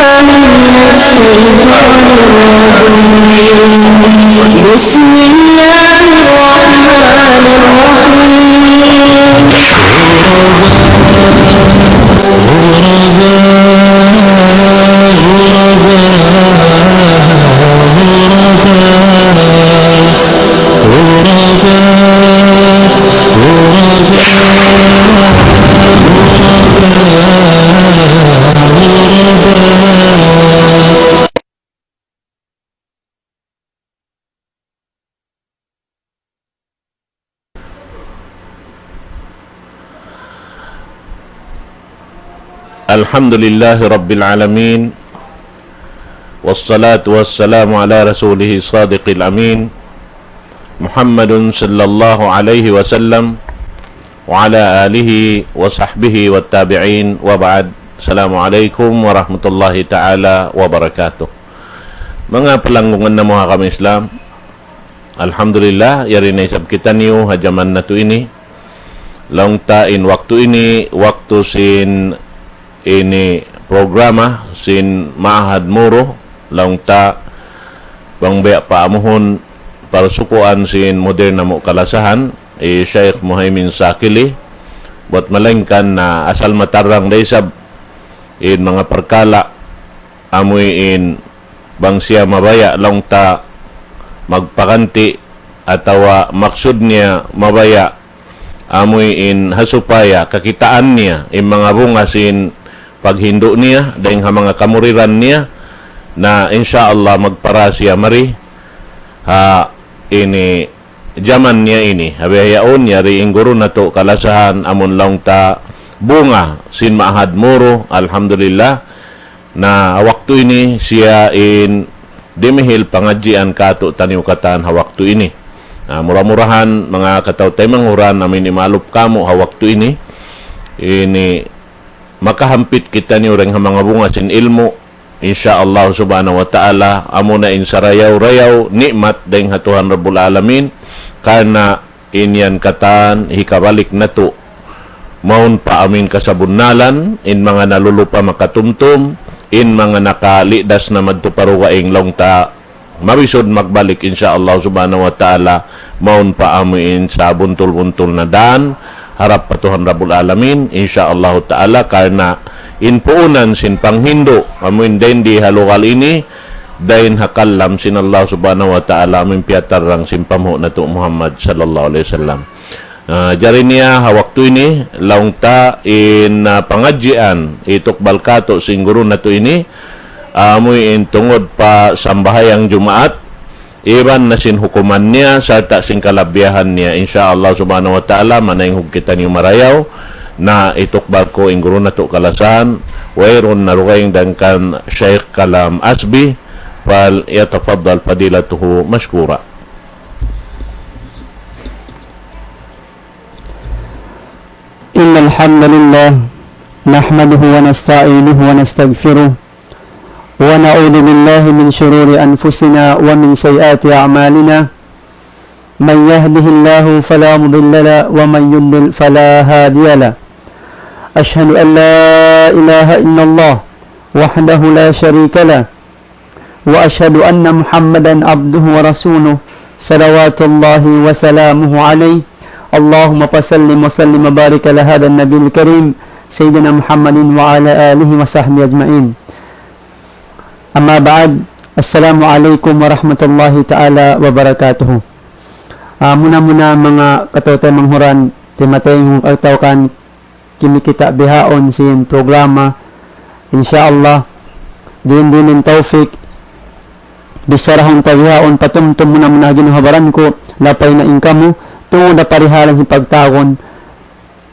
بالله من الشيطان الرجيم بسم الله الرحمن Alhamdulillahi Rabbil Alamin, wassalatu wassalamu ala rasulih sadiqil amin, Muhammadun sallallahu alaihi wasallam wa ala alihi wa sahbihi wa tabi'in wa ba'd. Assalamualaikum warahmatullahi ta'ala wabarakatuh. Mga palanggungan na mga kami Islam, Alhamdulillah, yari na isab kita niyo hajaman na to ini long tain waktu ini waktu sin ini programa sin Maahad Muro lang ta bangbaya paamuhon para sukuan sin moderna mo kalasahan Sheikh Muhaimin Sakili buat malengkan na asal matarang daysab in mga perkala amoy in bangsiya mabaya lang ta magpakanti atawa maksud niya mabaya amoy in hasupaya kakitaan niya in mga bunga sin paghindo niya dahil mga kamuriran niya na insyaallah magpara siya mari ini jaman niya ini habihayaon niya ri guru na to kalasahan amon lang ta bunga sin Maahad Muro. Alhamdulillah na waktu ini siya in dimihil pangadjian kato taniw katan hawaktu ini murah-murahan mga kataw tay manghuran amin imalup kamo hawaktu ini makahampit kita ni orang mga bunga sin ilmu insyaallah subhanahu wa ta'ala amo na in sarayaw-rayaw nikmat dahing hatuhan Rabbul Alamin karena inyan katan hikabalik na to maun pa amin kasabunnalan in mga nalulupa makatumtum in mga nakalidas na madtuparuwaing long ta mabisod magbalik insyaallah subhanahu wa ta'ala maun pa amin sa buntul-buntul na daan harap patuhan Rabbul Alamin insyaallah ta'ala karena inpuunan sin panghindo amin din di halukal ini dain hakalam sin Allah subhanahu wa ta'ala amin piatarang sin pamho na to Muhammad sallallahu alaihi wasallam. Jari niya hawaktu ini laung ta in pangadjian itok balkato sin guru na to ini amoy in tungod pa sambahayang Jumaat iban na sin hukuman niya sarta sin kalabiyahan niya insyaallah subhanahu wa ta'ala manayong kita niyo marayaw na itukbal ko ing guru na to kalasan wayron narugayng dangkan Sheikh Kalam Asbi fal yatafaddal fadilatuhu mashkura. Innal hamdalillah nahmaduhu wa nasta'inuhu wa nastaghfiruh ونعوذ بالله من شرور أنفسنا ومن سيئات أعمالنا من يهده الله فلا مضل له ومن يضلل فلا هادي له أشهد أن لا إله إلا الله وحده لا شريك له وأشهد أن محمدا عبده ورسوله صلوات الله وسلامه عليه اللهم فسلم وسلم وبارك على هذا النبي الكريم سيدنا محمد وعلى آله وصحبه أجمعين. Amma ba'd, assalamu alaikum warahmatullahi ta'ala wabarakatuh. Muna-muna mga katotay manghuran, timatayong agtawkan kimikita bihaon sin programa. Insyaallah, din taufik, bisarahon tabihaon patumtum muna ginuhabaran ko, lapay na ingkamo, tungo na parihalan sin pagtawon,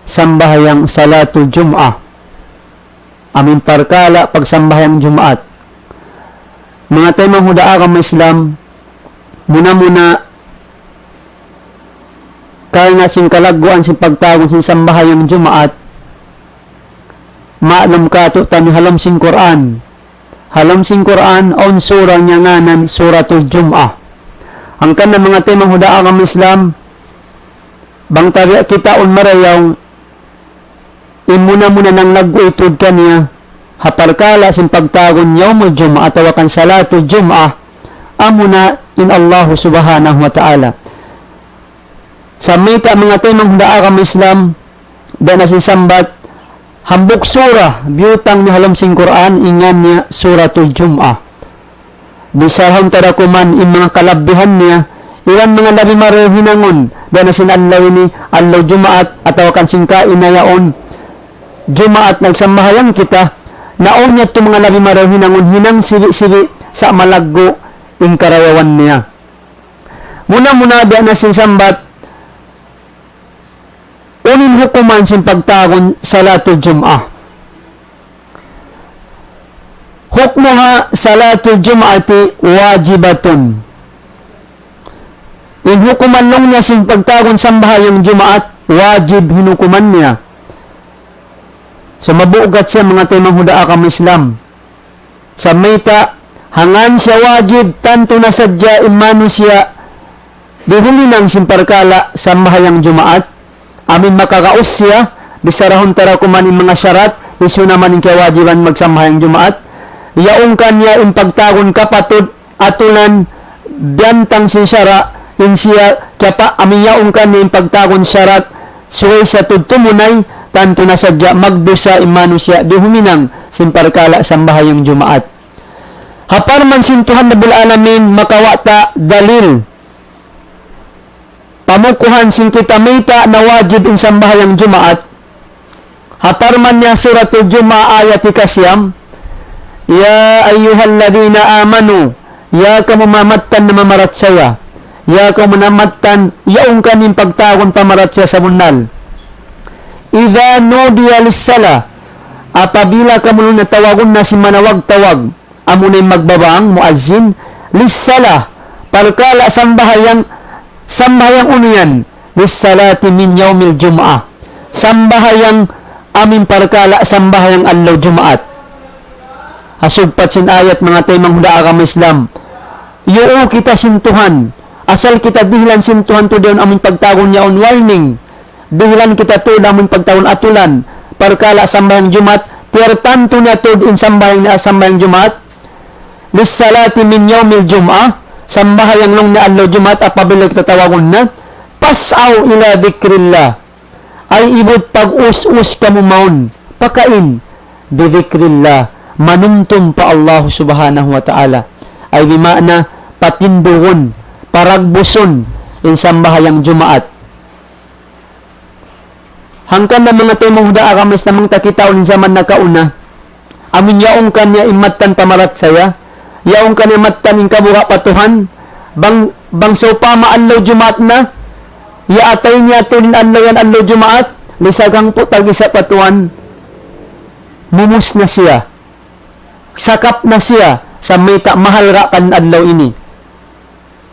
sambahayang salatu Jum'ah. Amin parkala pagsambahayang Jum'at. Mga tayo manghudaa ka mga Islam, muna kaya nga sing kalaguan sing pagtawon sing sambahayang Jumaat, maalam ka to tani halam sing Quran. Halam sing Quran on surah niya nganan suratul Jum'ah. Ang kan na mga tayo manghudaa ka mga Islam, bang kita on marayaw, muna nang nag-uitod kaniya, haparkala sin pagtagon yawmul jum'ah tawakan salatul jum'ah amuna in Allah subhanahu wa ta'ala. Sa mita mga temang hundaa kam Islam da na sinsambat hambuk surah biyutang ni halom sing Quran ingan niya suratul jum'ah. Bisahon tarakuman in mga kalabihan niya iwan mga labi maro hinangon da na sinadlaw ni allo jumaat atawakan singka inayaon jumaat nagsambahayan kita naon niya ito mga labi maro hinangon hinang sibi-sibi sa malaggo in karayawan niya. Muna da na sinsambat unin hukuman sin pagtagon salatul jum'ah. Hukmuha salatul jum'ati wajibatun. In hukuman long niya sin pagtagon sambahayang jumaat wajib hinukuman niya. So mabugat siya mga temang hudaa kam Islam. Sa mita hangan siya wajib tanto na sadya imano siya dihulinang simparkala sa mahayang jumaat amin makakaus siya bisarahon tara kumanin mga syarat isu naman yung kawajiban magsamahayang jumaat yaong kanya in pagtagon kapatid atulan biyantang sin syara in siya kaya pa amin yaong kanya in pagtagon syarat suway sa tudtumunay tanto na sadya magdusa imano siya dihulinang simparkala sa mahayang jumaat. Hapar man sintuhan na bulalamin makawata dalil. Pamukuhan sin kita mita na wajib in sambahayang jumaat. Hapar man niya suratul Jum'ah ayat ikasyam. Ya ayyuhalladhina amanu. Ya kamu mamattan na mamaratsaya. Ya kamu namattan yaong kanin pagtagon pamaratsaya sa bunal. Idha nudiya lissala. Apabila kamu natawagon na si manawag-tawag. Amunay magbabang muazzin lissala parkala sambahayang unian lissalati min yaumil jum'ah sambahayang amin parkala sambahayang allo jumaat. Hasugpat sin ayat mga temang hudaa kam Islam yoo kita sintuhan asal kita dihlan sintuhan to doon amin pagtagon yaon warning dihlan kita to amin pagtagon atulan parkala sambahayang jumaat tiertanto na to in sambahayang jumaat lissalati min yaumil jum'ah sambahayang long na allo jumaat apabila tatawagon na pasaw ila dikrillah ay ibut pag-us-us kamumaon pakain bidikrillah manumtum pa Allah subhanahu wa ta'ala ay bimana patinduhon paragbuson in sambahayang jumaat. Hangkan na mga temong hudaa kamis na mga takitaon zaman na kauna amin yaong kanya imatan pamarat saya yaong kanimatan in kabuha patuhan bang sopa maallaw jumaat na yaatay niya tunin allaw yan allaw jumaat lisagang po tag-isa patuhan mumus na siya sakap na siya sa mita mahal ra kan allaw ini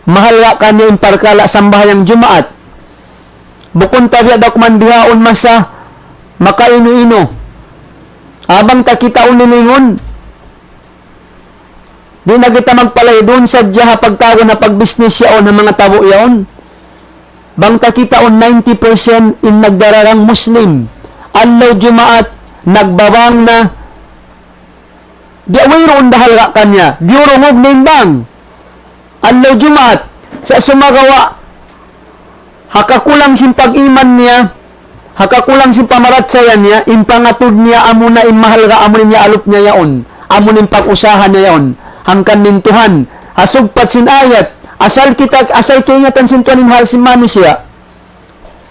mahal ra kan niya imparkala sambahayang jumaat bukon tabi adakman bihaon masa makainu-ino abang takita unilingon di na kita magpalay doon sa diya pagtago na pagbisnes yaon ng mga tabo yaon. Bangta kita on 90% in nagdararang Muslim. Allaw jumaat, nagbabang na. Di awayroon dahil ra kanya. Di urungog nimbang. Allaw jumaat, sa sumagawa, hakakulang sin pag-iman niya, hakakulang sin pamaratsayan niya, impangatod niya, amuna imahal ra, amunin niya alop niya yaon. Amunin pag-usahan niya yaon. Hangkan nintuhan hasugpat sin ayat asal kaingatan sin Tuhan hal sin manusia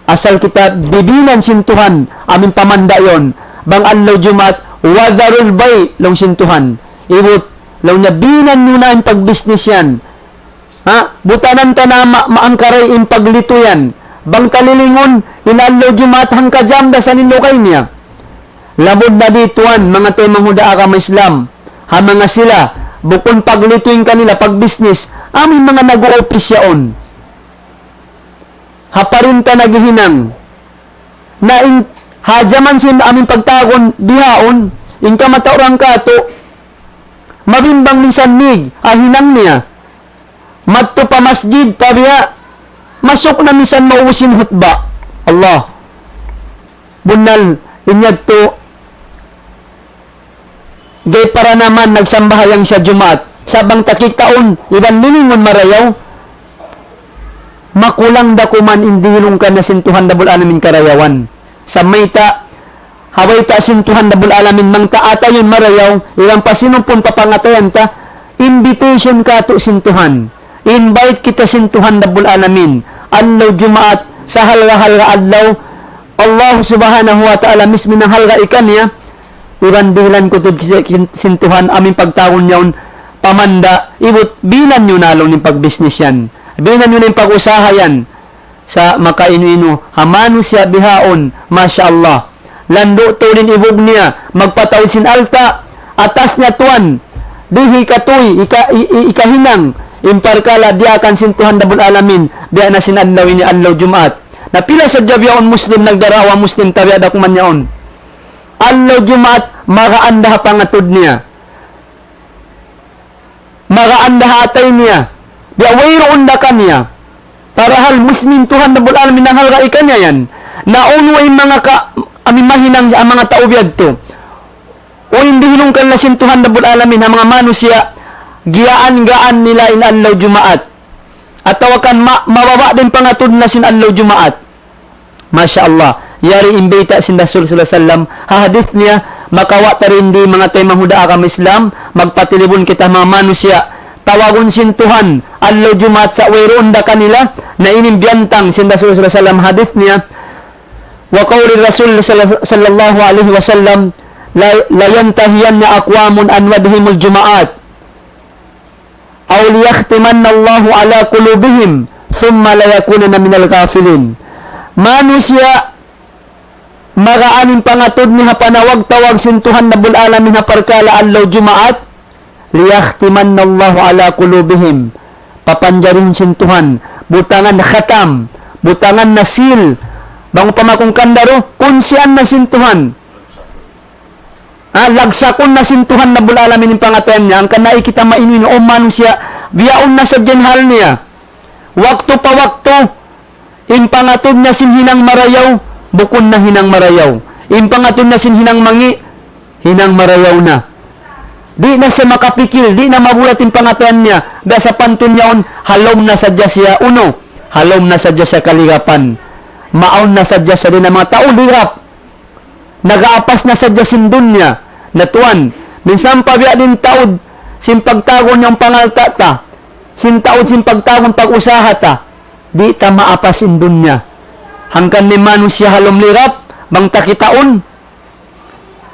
asal kita bibilan sin Tuhan amin pamanda yon bang allo jumat wadarul bay long sin Tuhan ibut long nabinan nuna in pagbisnes yan butanan ta na maangkaray in paglito yan bang kalilingon in allo jumat hangkajam da sa ninlokay niya labod na dituan mga temang hudaa kam Islam ha mga sila bukon paglituin kanila pagbisnes amin mga nag-o-office yaon haparin ta naghihinang na in hajaman sin amin pagtagon dihaon in kamataurang kato mabimbang minsan mig ahinang niya matto pa masjid pabiya masok na minsan mauusin hutba Allah bunal inyag to gay para naman nagsambahayang siya Jumaat. Sabang takikaon, iban liningon marayaw, makulang dakuman indihilong ka na sintuhan dabul alamin karayawan. Sa mayta, haway ta sintuhan dabul alamin, mang taata yun marayaw, ilang pasinumpun papangatayan ta, invitation ka to sintuhan. Invite kita sintuhan dabul alamin. Adlaw Jumaat, sa halga-halga adlaw, Allah subhanahu wa ta'ala mismo ng halga ikan niya, urandilan ko to sintuhan, aming pagtawon yaon, pamanda, ibut, bilan nyo nalong ng pag-business yan. Bilan nyo ng pag-usaha yan sa makainu-inu. Hamano siya bihaon, Masya Allah. Lando to rin ibog niya, magpatawid sin alta, atas niya tuwan, dihi katoy, ikahinang, imparkala, di akan sintuhan dabul alamin, di na sinadlawin ni Adlaw Jumaat. Napila sa jabyaon Muslim, nagdarawa Muslim, tabi adakuman yaon. Adlaw Jumaat, makaanda ha pangatod niya. Makaanda ha atay niya. Di awayroon da ka niya. Parahal Muslim tuhan dabul alamin ng halga ikan niya yan. Naunway mga amimahinang ang mga taubiyad to. O hindi hinungkan na sintuhan dabul alamin ang mga manusya, giyaan-gaan nila in Adlaw Jumaat. At tawakan mababa din pangatod na sin Adlaw Jumaat. Masya Allah. Yari imbita sin Rasul sallallahu alaihi wasallam, hahadith niya, makawa tarindi mga tayo mahuda akam Islam, magpatilibon kita mga manusya, tawagon sintuhan, Adlaw Jumaat sa wayroon da kanila, na inimbyantang sin Rasul sallallahu alaihi wasallam, hadith niya, wa qawli Rasul sallallahu alaihi wasallam, la yantahiyan na aqwamun an wadhimul Jumaat, aw liyakhtimanna Allahu ala qulubihim thumma la yakunana minal ghafilin. Manusia magaanin pangatod ni hapanawag tawag sintuhan dabul alamin ha parkala Adlaw Jumaat, liyakhtimanna Allahu ala qulubihim, papanjarin sintuhan, butangan khatam, butangan na seal, bang pamakong kandaro, kunsian na sintuhan. Lagsakon na sintuhan na bulalamin ng pangatayan niya, ang kanai kita mainuin o manusia, biyaon na sa genhal niya. Wakto pa wakto, impangatod na sinhinang marayaw, bukon na hinang marayaw. Impangatod na sinhinang mangi, hinang marayaw na. Di na siya makapikil, di na mabulat yung pangatayan niya, dahil sa pantun niya on, halom na sadya siya, uno, halom na sadya sa kaligapan. Maon na sadya sa din ng mga tao, lirap. Nagaapas na sadya sindun niya, natuan, minsan pabiya din taod, simpagtagon yung pangalta ta, sintaod simpagtagon pag-usaha ta, di ta maapas indun niya. Hangkan ni manusya halom lirap, bang takitaon,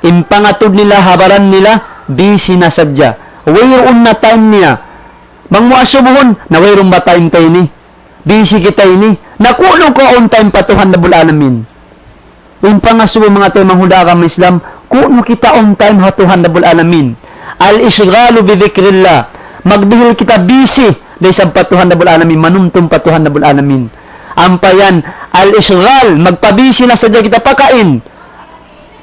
impangatod nila, habaran nila, busy na sadya. Wayroon na time niya, bang muasubuhon, na wayroon ba time tayo ni? Busy kita ini, nakulong ko on time patuhan na bulalamin. Yung pangasubo mga tayo manghuda ka Islam, kuno kita on time hatuhan na bulalamin. Al-ishghalu bidhikrillah, magdihil kita busy dahil sa patuhan na bulalamin, manumtum patuhan na bulalamin. Ampayan, al-ishghal, magpabisi na sadya kita pakain.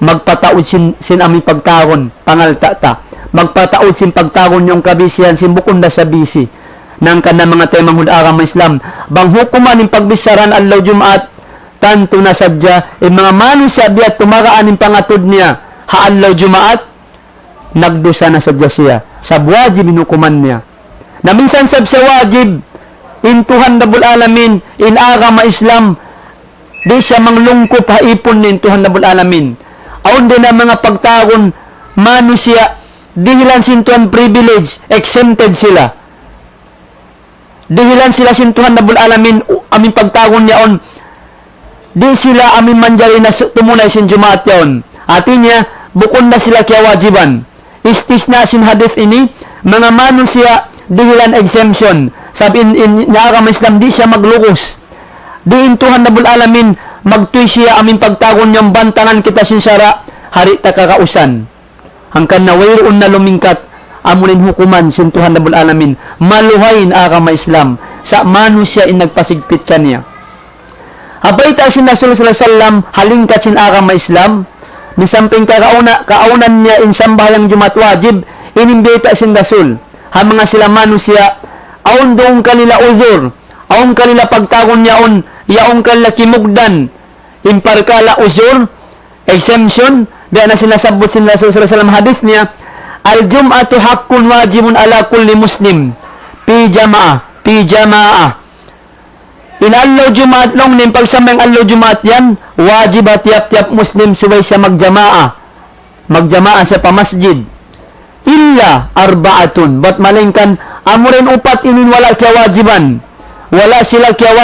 Magpataod sin ami pagtagon, pangaltata. Magpataod sin pagtagon yung kabisihan, sin bukunda sa bisi. Nang ka na mga tayo manghuda ka Islam, bang hukuman yung pagbisaran Adlaw Jumaat, tanto na sadya, mga manusya biya tumaraan yung pangatod niya, ha-Adlaw Jumaat, nagdusa na sadya siya. Sa wajib inukuman niya. Na minsan sab sa wajib, intuhan dabul alamin, in agama Islam, di siya manglungkop haipon ni intuhan dabul alamin. Aun din ang mga pagtagon, manusya, dihilan sintuhan privilege, exempted sila. Dihilan sila sintuhan dabul alamin, aming pagtagon niya on, di sila amin manjari na tumunay sin Jumaat yaon. Atin niya, bukon na sila kaya wajiban. Istis na sin hadith ini, mga manusya, dihilan exemption. Sabi in agama Islam, di siya maglukos. Di intuhan dabul alamin, magtuy siya amin pagtagon niyang bantangan kita sin sara, hari ta kakausan. Hangkan na wayroon na lumingkat, amunin hukuman sin tuhan dabul alamin, maluhayin agama Islam, sa manusya in nagpasigpit kaniya. Abay ta sin Rasul sallallahu alaihi wasallam halingkat sin agama Islam, misamping kaunan niya in sambayang Jumaat wajib, inimbita sin Rasul, ha mga sila manusya, aun doon kanila uzur, aun kanila pagtagon niyaon, yaon kanila kimugdan, imparkala uzur, exemption, di na sinasabot sin Rasul sallallahu alaihi wasallam hadith niya, al-jum'atu haqqun wajibun ala kulli muslim fi jama'ah. Inallo Jumaat long nin pagsambayang allo Jumaat yan, wajib at tiap-tiap muslim subay siya magjamaa sa pamasjid. Illa arba'atun, bat malingkan amurin upat inin wala kaya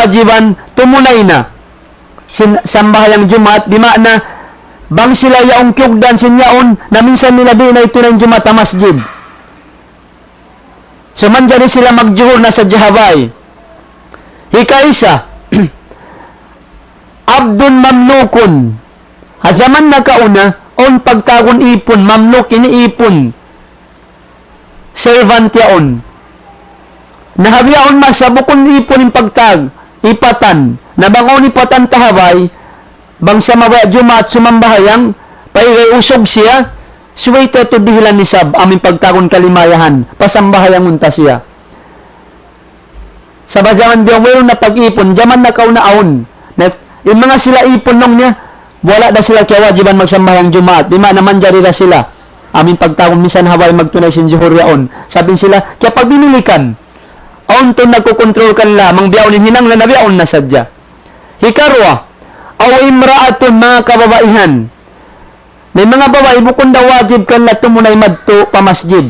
wajiban tumunay na sambahayang Jumaat, di makna bang sila yaong kyugdan sinyaon na minsan nila di na ito na yung Jumaat sa masjid. So man dyan sila magjuhur na sa jahabay. Ikaisa, abdun mamlukun. Hazaman na kauna, on pagtagon ipon, mamluk iniipon. Servant yaon. Nahabiyaon mas sa bukon ipon yung pagtag, ipatan. Nabangon ipatan tahabay, bang sa mabaya Jumaat sumambahayang, paigay usog siya, suwayta to dihilan ni sab, aming pagtagon kalimayahan, pasambahayang unta siya. Sa bajaman diyo, mayroon na pag-ipon, jaman na kaunaon. Yung mga sila ipon nung niya, wala na sila kaya wajiban magsambahayang Jumaat. Di naman dyan na sila. Aming pagtawag minsan haway magtunay sin Juhur yaon. Sabi sila, kaya pag binilikan, aon to nagkukontrol ka nila, mang biyaunin hinang na nabiyaon na sadya. Hikarwa, aw imraatun mga kababaihan. May mga babae, bukod na wajib ka na tumunay madto pa masjid.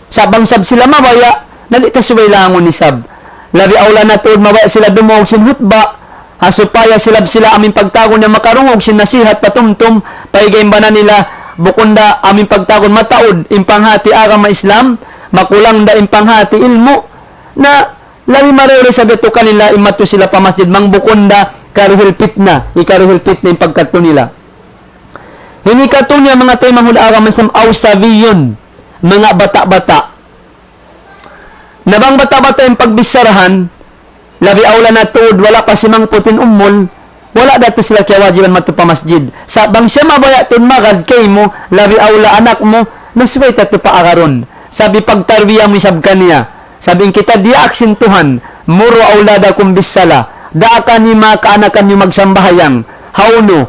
Sabang sab sila mabaya, nalita subay langon ni sab. Labi awla na tuod mabaya sila dumawag sin hutba, hasupaya sila aming pagtagon na makarungog sin nasihat patumtum, paigayim ba na nila, bukunda aming pagtagon mataod, impanghati agama Islam, makulang da impanghati ilmo, na labi marere sa beto kanila, imato sila pa masjid, mang bukunda, karihilpit na yung pagkato nila. Hinikato niya mga tayo manghul agama Islam, awsaviyon, mga bata-bata. Nabang bata-bata yung pagbisarahan, labi awla na tuod, wala pa si mang putin umol, wala dato sila kaya wajiban matupa masjid. Sa bang siya mabaya tin magad kay mo, labi awla anak mo, nasway tato pa agaron. Sabi pagtarbiya mo isab kaniya, sabing kita di aksintuhan, muro awla da kumbisala, daakan ni mga kaanakan yung magsambahayang, hauno,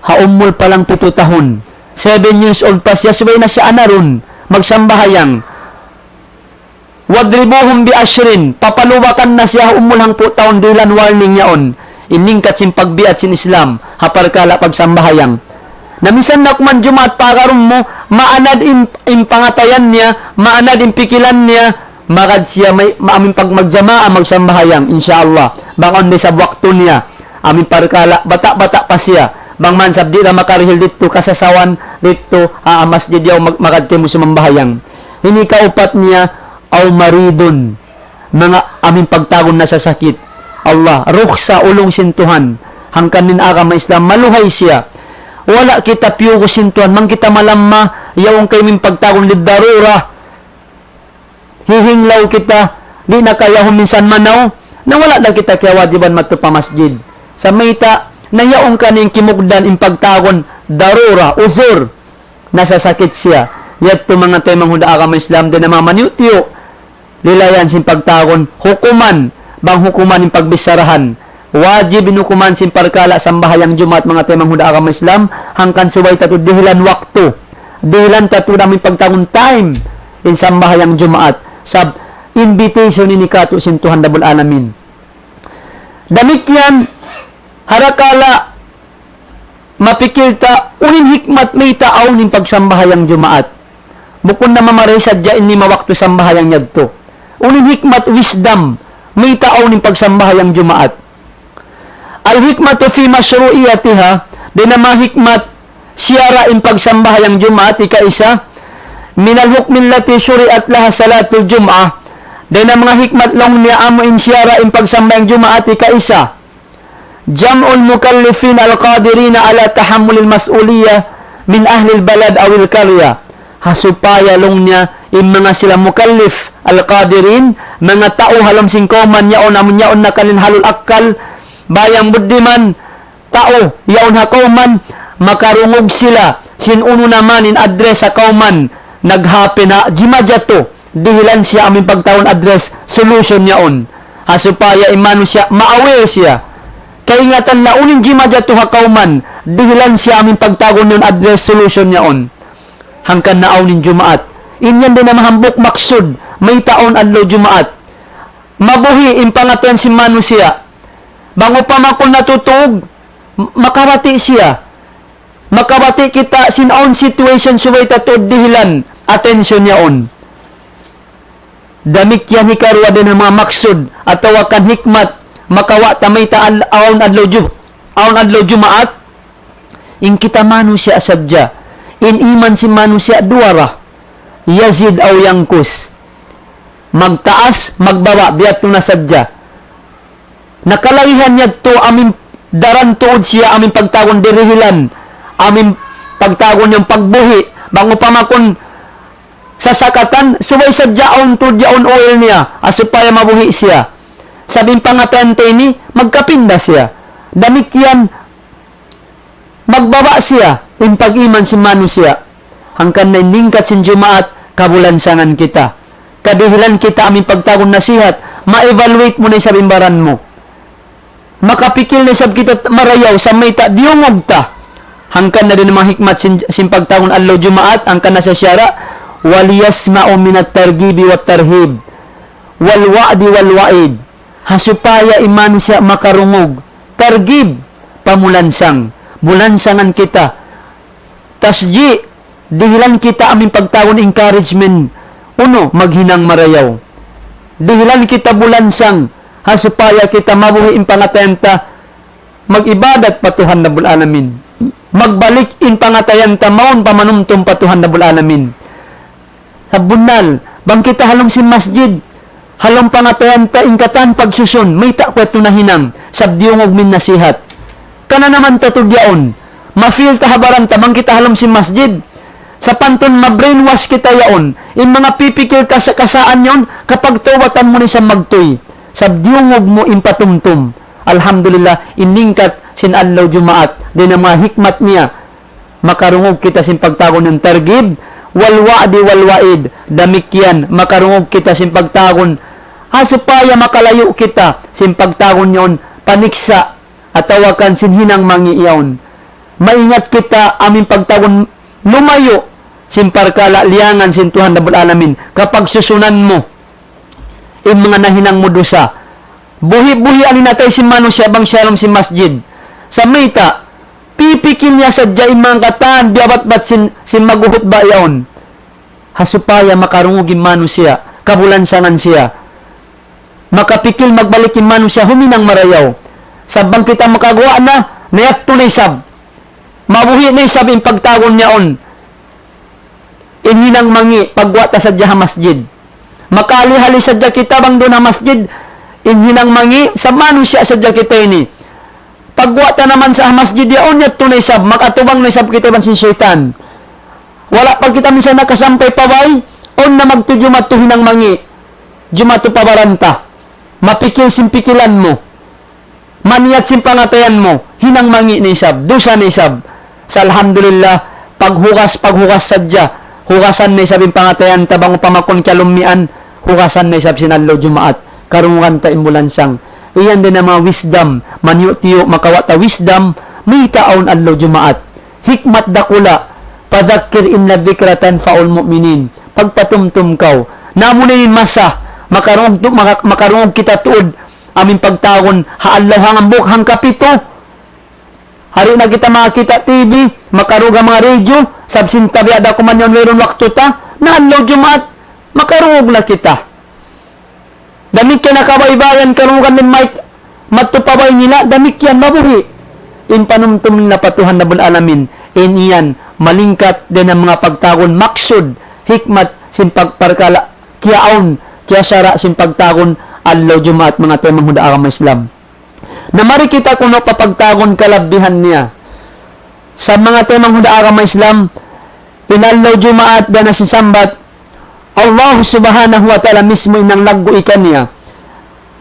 haumol palang 7 tahon, 7 years old pa siya, subay na siya anaron, magsambahayang, wadribuhum bi ashrin, papaluwakan na siya umulang po taon dilan warning yaon, iningkat sin pagbiat sin Islam, haparkala pagsambahayang. Namisan na kuman Jumaat pagarum mo, maanad impangatayan niya, maanad impikilan niya, magad siya may aming pag magjamaa magsambahayang, insyaallah. Bangon di sa wakto niya, aming parkala, bata-bata pa siya, bang man sabdi na makarihil dito, kasasawan dito, masjid yaw magad mo sumambahayang. Hini kaupat niya, aw maridon, mga aming pagtagon na sa sakit. Allah, ruksa ulong sintuhan, hangkan nin agama Islam, maluhay siya. Wala kita piyuko sintuhan, mang kita malamma, yawong kayo min pagtagon lidarura. Hihinglaw kita, di na kaya huminsan manaw, na wala na kita kaya wajiban matupa masjid. Sa mayta, na yawong kaning kimugdan in pagtagon, darura, uzur, nasa sakit siya. Yat po mga tayo manghuda agama Islam, din na mamaniutiyo, lilayan sin pagtagon, hukuman, bang hukuman yung pagbisarahan, wajib inukuman sin parkala sambahayang Jumaat mga tayo manghuda agama Islam, hangkan subay tato dihilan waktu, dihilan tato namin pagtagon time, in sambahayang Jumaat, sab invitation ni Kato sin Tuhan Dabul Alamin. Damit yan, harakala, mapikil ta, unin hikmat may taaw nin pagsambahayang Jumaat. Bukod na mamaray sadya ini mawakto sambahayang yadto. Unin hikmat, wisdom, may taaw ning pagsambahayang Jumaat. Al-hikmatu fi masyru'iyatiha, din na mahikmat, siyara in pagsambahayang Jumaat, ikaisa, minal hukmin lati syuri'at laha salatul Jum'ah, din na mga hikmat long niya amo in siyara in pagsambahayang Jumaat, ikaisa, jam'ul mukallifin al-qadirina ala tahammulil mas'uliyah min ahlil balad awil karya, hasupaya long niya in mga sila mukallif al-qadirin, mga tao halom singkoman yaon amon yaon na kanin halul akal, bayang buddiman, tao yaon hakauman, makarungog sila, sinuno naman in address sa kauman, naghapi na, jimadyato, dihilan siya aming pagtaon address, solution yaon, hasupaya imano siya, ma-aware siya, kaingatan na unin jimadyato hakauman, dihilan siya aming pagtagon yun address, solution yaon. hangkan naaw nin Jumaat. Inyan din na mahambok maksud, may taon adlaw Jumaat. Mabuhi impangatan si Manu siya. Bango pa man kung natutug, makawati siya. Makawati kita sinaon situation suway tatod dihilan. Atensyon niya on. Damik yan hikarwa din ang mga maksud at tawakan hikmat makawa tamay taan aon adlaw Jumaat. In kita Manu siya asadya. In iman si Manu siya duwara. Yazid aw yangkus. Magtaas, magbaba, biat na sadya. Nakalagihan niya to amin daran tuod siya amin pagtagon dirihilan. Amin pagtagon yung pagbuhi. Bango pa makon sasakatan, suway sadyaon tuod yaon oil niya. Asupaya mabuhi siya. Sabing pangatente ni, magkapinda siya. Damit yan, magbaba siya. In pag-iman si Manu siya. Hangkan na inlingkat sin Jumaat, kabulansangan kita. Kadihilan kita aming pagtagon nasihat, ma-evaluate mo na sa bimbaran mo. Makapikil na sab kita marayaw sa may ta, diungog ta. Hangkan na din mga hikmat sin pagtagon adlaw Jumaat, hangkan na sa syara, waliyasma'u minat targibi wat tarhib, wal wa'di wal wa'id. Hasupaya iman siya makarungog. Targib, pamulansang. Bulansangan kita. Tasji, dihilan kita aming pagtagon encouragement. Uno, maghinang marayaw. Dihilan kita bulansang, hasupaya kita mabuhi in pangatayanta, mag-ibadat patuhan na bulalamin. Magbalik in pangatayanta, maon pamanumtum patuhan na bulalamin. Sa bunal, bang kita halong si masjid, halong pangatayanta ingkatan pagsusun, may takweto na hinang, sabdiungog min nasihat. Kana naman tatugyaon, ma-feel tahabaran tamang kita halong si masjid, sa panton ma-brainwash kita yaon, in mga pipikil kasaan yon, kapag tawatan mo ni sa magtoy, sabdiungog mo impatumtum. Alhamdulillah, iningkat sin adlaw Jumaat, din ang mga hikmat niya, makarungog kita sin pagtagon ng targib, wal wa'di wal wa'id, damikyan, makarungog kita sin pagtagon, supaya makalayo kita, sin pagtagon yon, paniksa, at tawakan sin hinang mangiiyaon. Maingat kita, aming pagtagon, lumayo, simparkala liangan sin Tuhan na bulalamin kapag susunan mo in mga nahinang mo dosa. Buhi-buhi alin natay si Manu siya bang shalom si masjid. Sa mayta, pipikil niya sa dya mga kataan, biyabat-bat sin maguhot ba yaon. Hasupaya makarungugin Manu siya, kabulansangan siya. Makapikil magbalikin Manu siya, huminang marayaw. Sabang kita makagawa na, nayak tunay sab. Mabuhi na sab in pagtagon niya on. Inhinang mangi, pagwata sa dya masjid. Makali-hali sa dya kita bang doon na masjid, inhinang mangi, sa Manu siya sa dya kita ini. Pagwata naman sa masjid yaon niya tunay sab, makatubang na sab kita ban sin syaitan. Wala pag kita minsan nakasampay paway, on na magtujumat to hinang mangi. Jumato pabaranta. Mapikil simpikilan mo. Maniyat simpangatayan mo. Hinang mangi ni sab, dusa ni sab. Sa alhamdulillah, paghugas sadya. Hugasan ni sabing pangatayan tabang pamakon kalumian. Hugasan ni sab sinadlaw Jumaat. Karungan ta imbulansang. Iyan din ang mga wisdom. Manyo-tiyo makawata wisdom. May taon adlaw Jumaat. Hikmat dakula. Padakir inna dhikratan faul mu'minin. Pagpatumtum kaw. Namunin masa. Makarungog kita tuod. Aming pagtagon. Haalaw hangambok hang kapito. Hari na kita makakita TV. Makaruga mga radio. Sabsintabi ada kuman yung meron waktu ta. Naalaw Jumaat. Makarungog na kita. Damik yan nakabaybayan karugan ng matupabay nila. Damik yan mabuhi. In panumtum na patuhan na bulalamin. In iyan. Malingkat din ang mga pagtagon. Maksud. Hikmat. Simpagparkala. Kiyaon. Kaya sara simpagtagon. Adlaw Jumaat mga temang huda agama Islam. Namari kita kung napapagtagon kalabihan niya. Sa mga temang huda agama Islam, pinadlaw Jumaat na nasisambat, Allah subhanahu wa ta'ala mismo inang laggo ikan niya.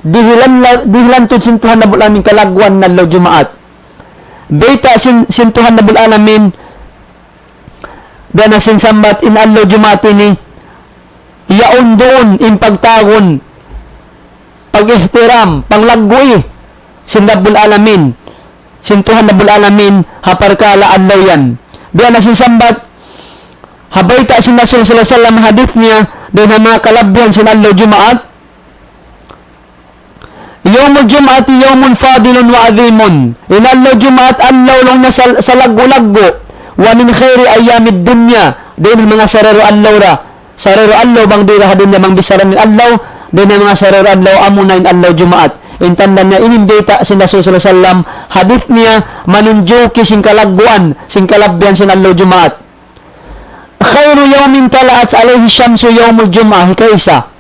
Dihilan to sintuhan na bulamin kalagwan na adlaw Jumaat. Beta sintuhan na bulamin na nasisambat in adlaw Jumaat ini, yaon doon in pagtagon, pag-ihtiram, panglaggoy, sinabul alamin, sintuhan nabul alamin, haparkala adlaw yan. Diyan na sinsambat, Habayta si Rasul sallallahu alaihi wasallam hadith niya din ang mga kalabyan sin adlaw Jumaat. Yawmul Jum'ati yawmun fadilun wa azimun. Inadlaw Jumaat adlaw lang na sa laggo-laggo. Wa min khairi ayyamid dunya. Din mga sarero adlaw ra. Sarero adlaw bang dira hadin na mang bisaran ni adlaw. Din mga sarero adlaw amo na in adlaw Jumaat. Intandan niya inimbita si Rasul sallallahu alaihi wasallam hadith niya manunjuki sing kalagguan sing kalabyan sin adlaw Jumaat. Khairu yawmin tala'at alayhi syamsu yawmul Jum'ah kaysa.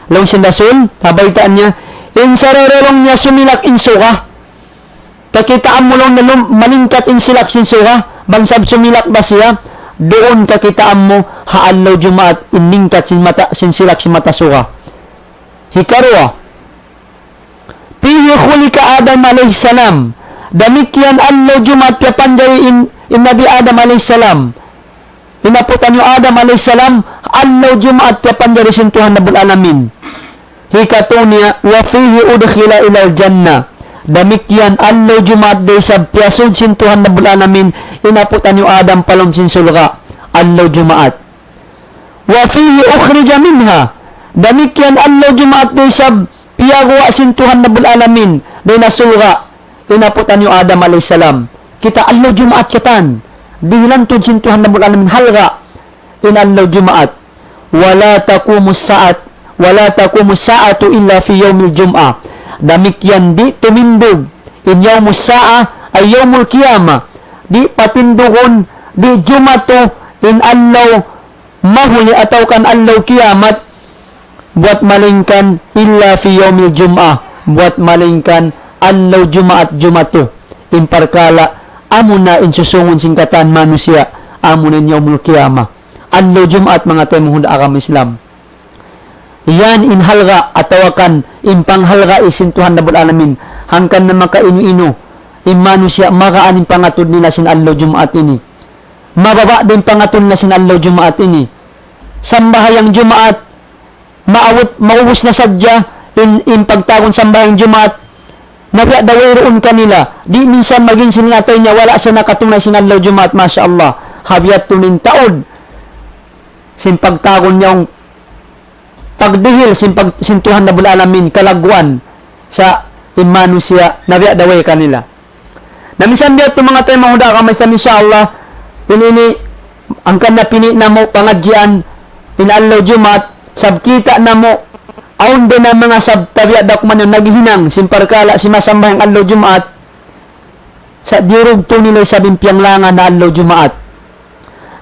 Long si Rasul habaytaan niya in sarerelong niya sumilak insuka. Kakitaan mo lang na malingkat insilak sinsuka. Bansab sumilak ba siya? Doon kakitaan mo haalaw Jumaat inlingkat sinsilak si mata suka. Hikarwa. Pihi khulika Adam alayhis salam. Damikyan alaw Jumaat kapanjay in Nabi Adam alayhis salam. Inaputan yung Adam alayhis salam alaw Jumaat kapanjay sintuhan na bulalamin. Hikatunya wa fihi udkhila ilal jannah. Damikyan allo Jumaat day sa piasod sintuhan na bulanamin inaputan yung Adam palom sin sulga allo Jumaat. Wa fihi ukhrija minha. Damikyan allo Jumaat day sa piyagwa sintuhan na bulanamin day na sulga inaputan yung Adam alayhis salam. Kita allo Jumaat katan. Dihlantod sintuhan na bulanamin halga in allo Jumaat. Wala taqumus sa'atu illa fi yawmil Jum'ah. Damikyan di tumindog in yawmus sa'a ay yawmul qiyamah. Di patindugon di Jumato in allaw mahuli ataw kan allaw kiyamat buat malingkan illa fi yawmil Jum'ah. Buat malingkan allaw Jumaat Jumato. Imparkala amo na insusungon singkatan manusia amo na yawmul qiyamah. Allaw Jumaat mga temong hunda akam Islam. Yan inhalga atawakan impanghalga isintuhan na bulalamin hangkan na makainu-inu imano siya makaanin pangatod nila sin adlaw Jumaat ini. Mababa din pangatod na sin adlaw Jumaat ini. Sambahayang Jumaat maubos na sadya in pagtagon sambahayang Jumaat nabiya dawayroon kanila di minsan maging sinatay niya wala siya nakatunay sin adlaw Jumaat masyaallah habiyat tunin taod sin pagtagon niyang pagdihil sintuhan na bulalamin kalagwan sa imano siya nabiya daway kanila. Namisan biya ito mga tayo mahuda ka may inshallah pinini ang kanapini na mo pangadjian pinalaw Jumaat sabkita na mo aun din na mga sabtabiya dakman yung naghihinang simparkala si masambahang alaw Jumaat sa dirug to nila sa bimpiang langan na alaw Jumaat.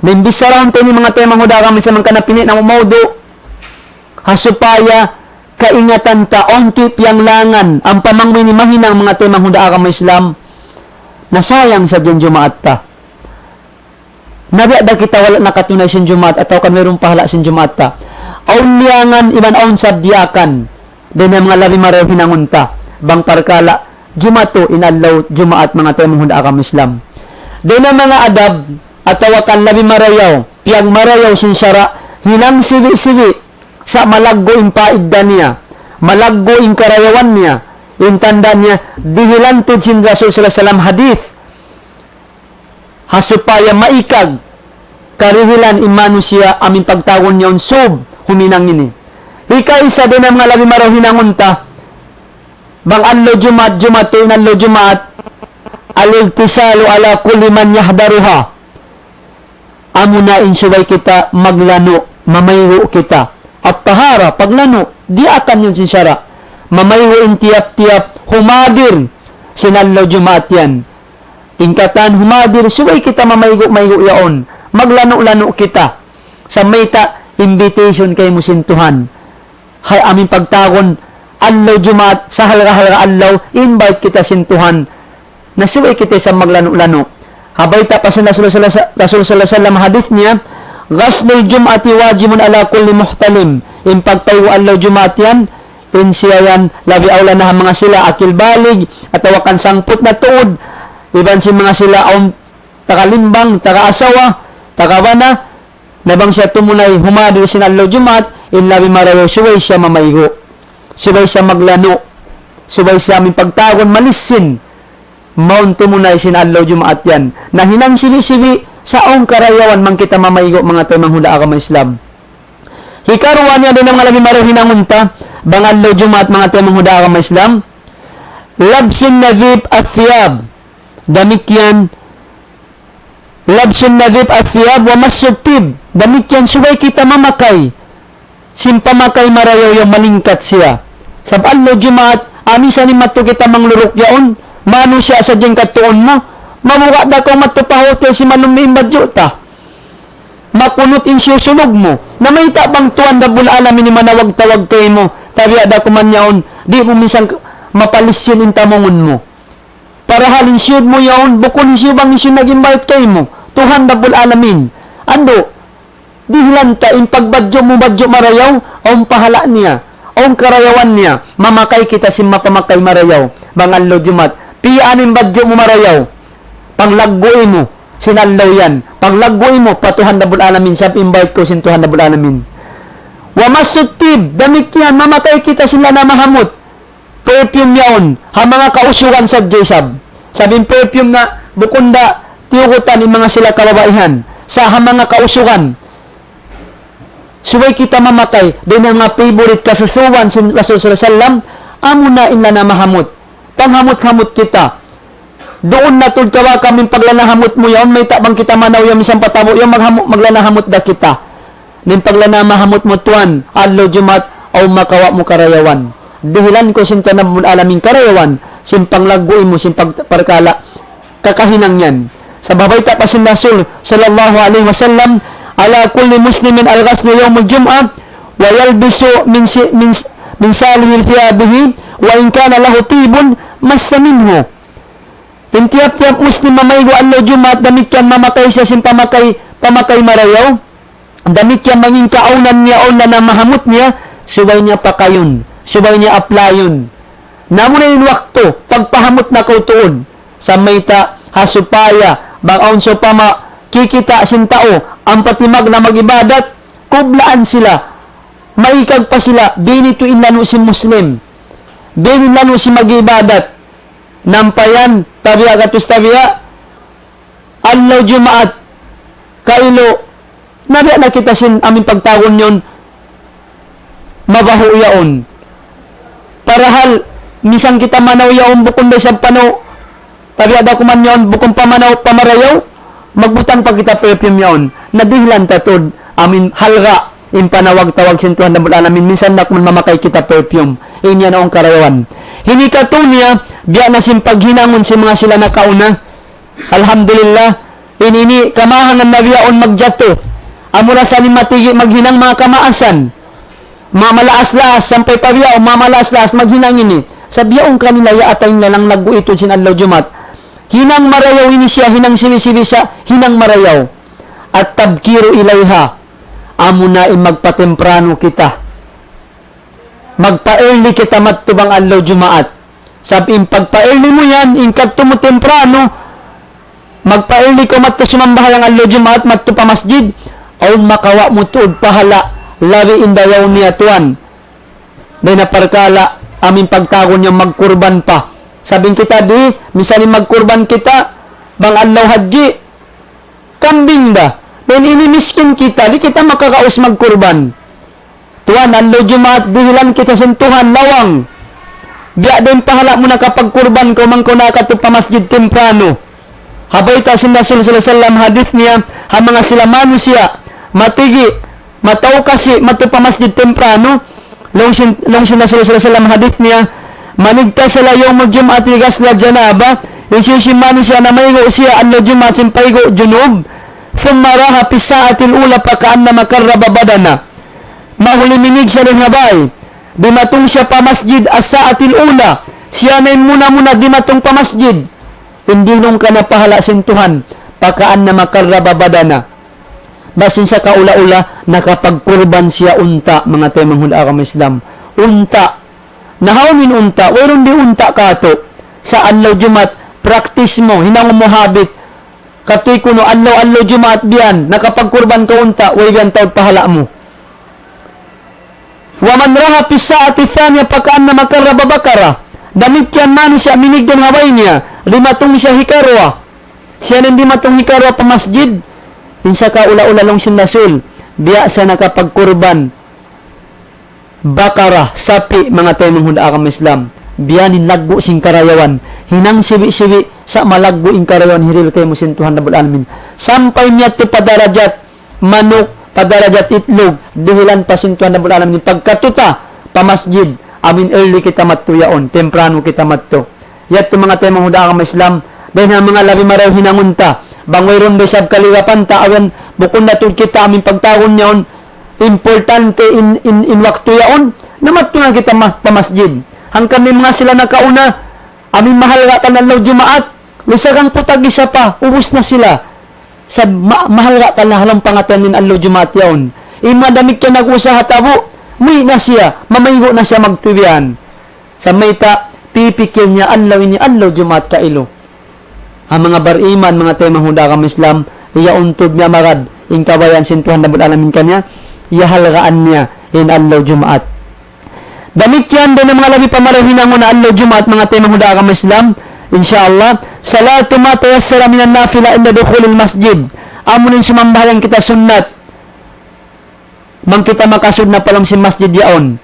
Nimbisaraon tayo ni mga tayo mahuda ka may sa mga kanapini na maudo hasupaya kaingatan ta onti piyang langan ang pamangmi ni mahinang mga temang hunda ka Islam nasayang sa dyan Jumaat ta. Nabiya kita wala nakatunay sin Jumaat ataw kan mayroong pahala sin Jumaat ta. Aun liangan iman aun sabdiakan din ang mga labi maraw hinangunta bang parkala Jumato inadlaw Jumaat mga temang hunda ka Islam. Din ang mga adab ataw kan labi marayaw piyang marayaw sin syara hinang sibi-sibi sa malaggo in paidda niya, malaggo in karayawan niya, in tanda niya, dihilantod sin Rasul sallallahu alaihi wasallam hadith, hasupaya maikag, karihilan imano siya aming pagtawon niya unsub, huminang ini. Ika isa din ang mga labi maraw hinangunta, bang allo Jumaat, Jumato in allo Jumaat, al-iltisalu ala kulli man yahdaruha. Amo na insubay kita maglano, mamayro kita. At tahara, paglano, di akan yun sinsyara. Mamayroin tiap-tiap, humadir, sinalaw Jumaat yan. Tingkatan, humadir, suway kita mamaygo-maygo yaon. Maglano-lano kita. Sa mayta, invitation kay musintuhan. Hay aming pagtagon, alaw Jumaat, sa halga-halga alaw, invite kita sintuhan. Nasuway kita sa maglano-lano. Habay ta pa sa Rasul sallallahu alaihi wasallam hadith niya, Ghaslul Jum'ati wajibun ala kulli muhtalim. In pagtayo alaw Jumaat yan, in siya yan, labi awla na mga sila akil balig, at tawakan sangput na tuod, iban si mga sila aun takalimbang, takaasawa, takawana, nabang siya tumunay, humadir sin alaw Jumaat, in labi marayo, suway siya mamaygo, suway siya maglano, suway siya aming pagtagon, malisin, maun tumunay sin alaw Jumaat yan, na hinang sibi-sibi, saong karayawan man kita mamaigo mga tayo manghula agama Islam. Hikaruan niya din ang mga lagi maraw hinangunta, bangadlaw Jumat mga tayo manghula agama Islam. Labsin nadhib at thiyab. Damikyan. Labsin nadhib at thiyab wa masutib. Damikyan subay kita mamakay. Simpamakay marayaw yung malingkat siya. Sabadlaw Jumat, amisa ni matu kita manglurok yaon. Mano siya sa diyang katuon mo. Mamuka da ko matupahotel si manumimbad yuta. Makunot in siya sunog mo. Na may tabang tuwan da bulalamin ni manawag-tawag kay mo. Tabi da ko man yaon. Di mo minsan mapalisyan in tamongon mo. Para halin siyod mo yaon. Bukon siya bang siya nag-invite kay mo. Tuhan da bulalamin. Ando. Dihlanta in pagbadyo mo badyo marayaw. Ang pahala niya. Ang karayawan niya. Mamakay kita si mapamakay marayaw. Bangallo Jumat. Pianin badyo mo marayaw. Panglaggoy mo, sinalaw yan. Panglaggoy mo, patuhan na bulalamin. Sab invite ko, sintuhan na bulalamin. Wa masutib, damit yan, mamatay kita sila na mahamot. Perfume yaon, ha mga kausugan sa Jesab. Sabing perfume na bukunda, tiyukutan yung mga sila kababaihan. Sa ha mga kausugan. Suway kita mamatay, din ang mga favorite kasusuwan sin Rasul Sallam, amo na inla na mahamot. Panghamot-hamot kita. Doon na tud kawa kaming paglanahamot mo yaon, may tabang kita manaw yung isang patabo, yung maglanahamot da kita. Ning paglanamahamot mo tuwan, adlaw Jumat, o makawa mo karayawan. Dihilan ko sinta na alaming karayawan, simpang laggoy mo, simpang parkala, kakahinang yan. Sa babay pa sin Rasul, sallallahu alaihi wasallam, ala kulli muslimin al-ghasli yawmul jum'ah, wa yalbisu min salihil thiyabihi, wa in kana lahu tibun, massa minhu. Tiap-tiap muslim mamaygo adlaw Jumat, damit yan mamakay siya sin pamakay marayaw. Damit yan manging kaunan niya o na mahamot niya, subay niya pakayon, subay niya aplayon. Namo na yung wakto, pagpahamot na kautuon, sa mayta hasupaya, bang so pama, kikita sin tao, ang patimag na magibadat, kublaan sila, maikag pa sila, binito inlano si muslim, bininlano si magibadat, nampayan, tabiya katus tabiya, adlaw Jumaat, kailo, nabiya na kita sin aming pagtagon yon, mabaho yaon. Parahal, misang kita manaw yaon, bukon ba sa pano, tabiya da kuman yon, bukon pamanaw, pamarayaw, magbutang pa kita perfume yaon, nadihlan tatod, amin halga, in panawag-tawag sintuhan na mula namin, minsan na kuman mamakay kita perfume, inya na ang karayawan. Hinikato niya, biya na simpaghinangon si mga sila na kauna. Alhamdulillah, inini kamahangan na biyaon magjato. Amura sa ni matigi maghinang mga kamaasan. Mamalaas-laas, sampay pa biya, mamalaas-laas, maghinang ini. Sa biyaong kanila, yaatay nila lang naggo ito sin adlaw Jumat. Hinang marayaw ini siya, hinang sibi-sibi sa hinang marayaw. At tabkiru ilayha, amo na magpatemprano kita. Magpa-early kita matubang adlaw Jumaat. Sabing pagpa-early mo yan, ingkat mo temprano, magpa-early ko matto sumambahayang adlaw Jumaat, matto pa masjid, o makawa mo tuod pahala, labi indayaw niya tuwan. May naparkala, aming pagtagon niya magkurban pa. Sabing kita di, misalin magkurban kita, bang adlaw haji, kambing da. Then inimiskin kita, di kita makakaos magkurban. Tuan, adlaw Jumaat, dihilan kita sentuhan, lawang. Biya din pahala mo na kapag kurban ko, mangko na ka pa masjid temprano. Habay ta sin Rasul sallallahu alaihi wasallam hadith niya, ha mga sila manusia, matigi, mataw kasi, matu pa masjid temprano, long sin Rasul sallallahu alaihi wasallam hadith niya, manigta sila yung mag-Jumaat ligas la janaba, yung manusia na maygo siya, adlaw Jumaat, simpaygo junub, thumaraha pisaatil ula pakaan na makarraba badana. Mahuli minig siya ng habay. Dimatong siya pa masjid asa atil ula. Siya na muna dimatong pa masjid. Hindi nung ka napahala sintuhan. Pakaan na makarababada na. Basin sa kaula-ula, nakapagkurban siya unta, mga temang hula kang Islam. Unta. Nahawin unta. Waron di unta kato. Sa adlaw Jumat, practice mo. Hinang mo habit. Katoy kuno, adlaw Jumat biyan. Nakapagkurban ka unta. Way biyan taod pahala mo. Waman raha pisa at ithanya pakaan na makarababakara. Damit yan man siya minig ng haway niya. Limatong siya hikarwa. Siya nang limatong hikarwa pa masjid. insa ka ula-ulalong sindasul, biya sa nakapagkurban, bakara, sapi, mga tayo mga huda akam Islam, biya nilagbo sing karayawan, hinang sibi-sibi, sa malagbo ing karayawan, hiril kayo mo sintuhan Rabbul Alamin. Sampay niya ti padarajat, manok, padarajat itlog, dihilan pa sintuhan Rabbul Alamin. Pagkatuta, pamasjid, amin early kita mattuyaon, temprano kita matto. Yat to mga tayo mga huda akam Islam, dahil ang mga labi maraw hinangunta, bangwayron besab kaliwapan ta awan bukod na kita amin pagtawon niyon importante in waktu yaon namattunan kita pamasjid hangkan may mga sila nakauna amin mahal ga tanalaw jumaat lisagang putag isa pa ubos na sila sa mahal ga halang pangatan nin allo jumaat yaon imadamik ka nag-usa hatabo may na siya mamaygo na siya magtubian sa mayta pipikil niya allo jumaat kailo. Ang mga bariman, mga tayo mga hudakam Islam, iya untod niya marad, in kabayan sintuhan Rabbul Alamin kanya, iya halagaan niya in Allah Jumaat. Damit yan din ang mga labi pamarahin ang una Allah Jumaat, mga tayo mga hudakam Islam, insyaAllah, salatu ma tayassara minan nafila inda dukhulil masjid. Amunin sumambahayan kita sunnat, mang kita makasud na palang si masjid yaon.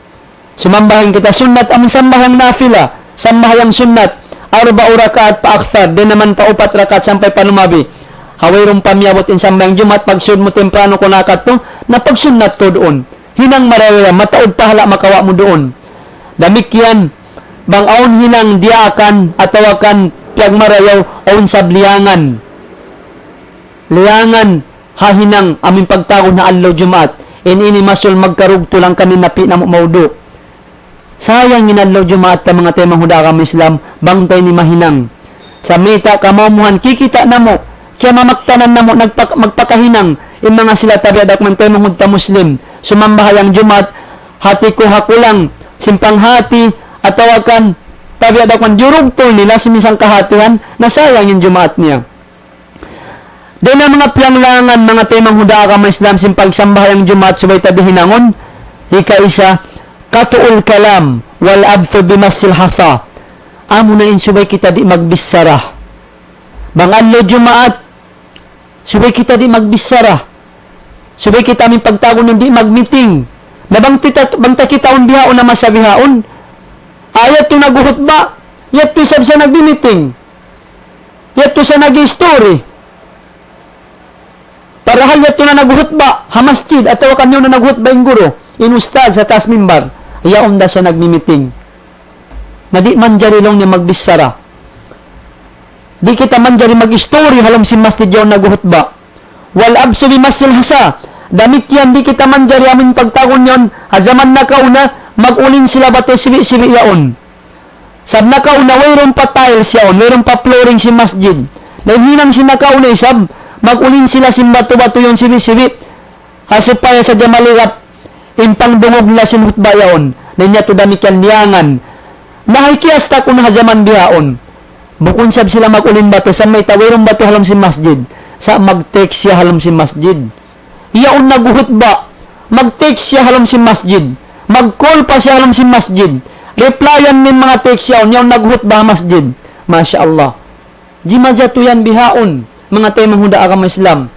Sumambahayan kita sunnat, amun sambahang nafila, sambahang sunnat, arba rakaat pa akthar, din naman pa 4 rakaat sampai panumabi. Hawayron pamiyabot in sambayang Jumat, pagsud mo temprano ko nakat to, napagsunnat ko doon. Hinang marawaya, mataod pahala makawa mo doon. Damikyan, bang aon hinang diakan, atawakan, piyag marayaw, aon sabliangan. Liangan, hahinang, aming pagtawon na Allah Jumat, ini masul magkarugto lang kami napi na maudo. Sayang ginadlaw Jumaat ta mga tayo mga hudakam Islam, bangtay ni mahinang. Sa meta kamamuhan, kikita na mo, kaya mamaktanan na mo, magpakahinang, yung mga sila tabi adak man tayo mga Muslim, sumambahayang Jumaat, hati ko hakulang, simpang hati, at tawakan, tabi adak man, jurog to nila, simisang kahatihan, na sayang yung Jumaat niya. Doon na mga piyanglangan, mga tayo mga hudakam Islam, simpang sambahayang Jumaat, subay tabi hinangon, ika-isa, katuul kalam wal abthu bimasil hasa amo na insubay kita di magbisara bang adlaw Jumaat subay kita di magbisara subay kita min pagtagon ng di magmeeting na bangta kita on bihaon na masabihaon ayat to naguhutba yat to sab sa nagbi-meeting yat to sa nag-story parahal yat to na naguhutba ha masjid at tawakan nyo na naguhutba yung guro inustad sa taas mimbar iyaon da siya nagmi-meeting. Na di man jari lang niya magbisara. Di kita man jari mag-story halam si masjid yaon naguhutba. Wal absuli masil hasa. Damit yan di kita man jari amin pagtagon yon. Hazaman na kauna, mag-ulin sila bato sibi-sibi yaon. Sab na kauna, wayron pa tiles yaon, wayron pa flooring si masjid. Dahil hinang si nakauna isab, mag-ulin sila si bato-bato yon sibi-sibi. Hasupaya sa jamaligat, impang dungog nila sinutba yaon, niya to damikan liangan. Nahikiasta ko na hajaman bihaon. Bukun sab sila mag-ulin bato, sa may tawirong bato halam si masjid, sa mag-text siya halam si masjid. Iyaon naguhutba, mag-text siya halam si masjid, mag-call pa siya halam si masjid, replyan nin mga text yaon, yaon naguhutba masjid. Masya Allah. Di madyato yan bihaon, mga tayo manghuda agam Islam.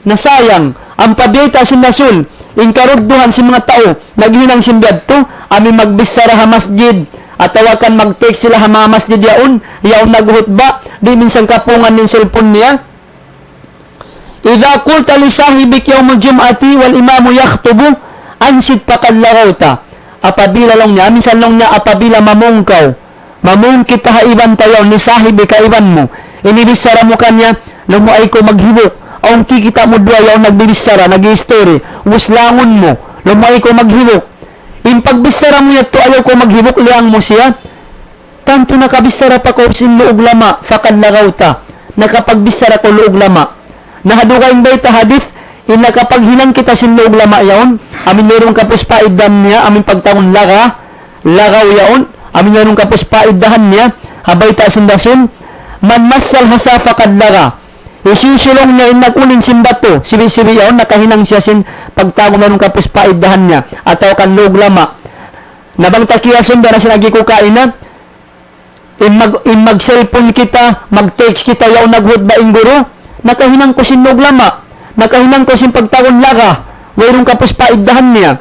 Nasayang, ang pabiyata si Nasul, inkarugduhan si mga tao, naghinang simbyad to, amin magbisara ha masjid, at tawakan mag-text sila ha mga masjid yaon, yaon naguhutba, di minsan kapungan ng cellphone niya. Idha kulta li sahibik yawmul jum'ati wal imamu yakhtubu, ansid pakadlarawta. Apabila lang niya, minsan lang niya, apabila mamungkaw, mamungkit ha iban tayo, ni sahibi ka iban mo, inibisara mo kanya, lumuay ko maghibok, ang kikita mo doon yung nagbibisara, nag-history, uslangon mo, lumay ko maghibok. In pagbisara mo yato, ayaw ko maghibok, liang mo siya. Tanto nakabisara pa ko sin luog lama, fakad lagaw ta. Nakapagbisara ko luog lama. Nahadukain ba ita hadith, in nakapaghinang kita sin luog lama yaon, amin merong kapos paidam niya, amin pagtangon lagaw yaon, amin merong kapos paidahan niya, habay ta sindasun, man masal hasa fakad laga. Isisulong niya inag-ulin simbato, sibi-sibi yaon, nakahinang siya sin pagtago manong kapos paidahan niya, ataw kan log lama. Nabang takiyason, dara siya nagikukain na, in mag-cellphone kita, mag-text kita yaon naghud ba guro, nakahinang ko sin log lama, nakahinang ko sin pagtagon laga, wayrong kapos paiddahan niya.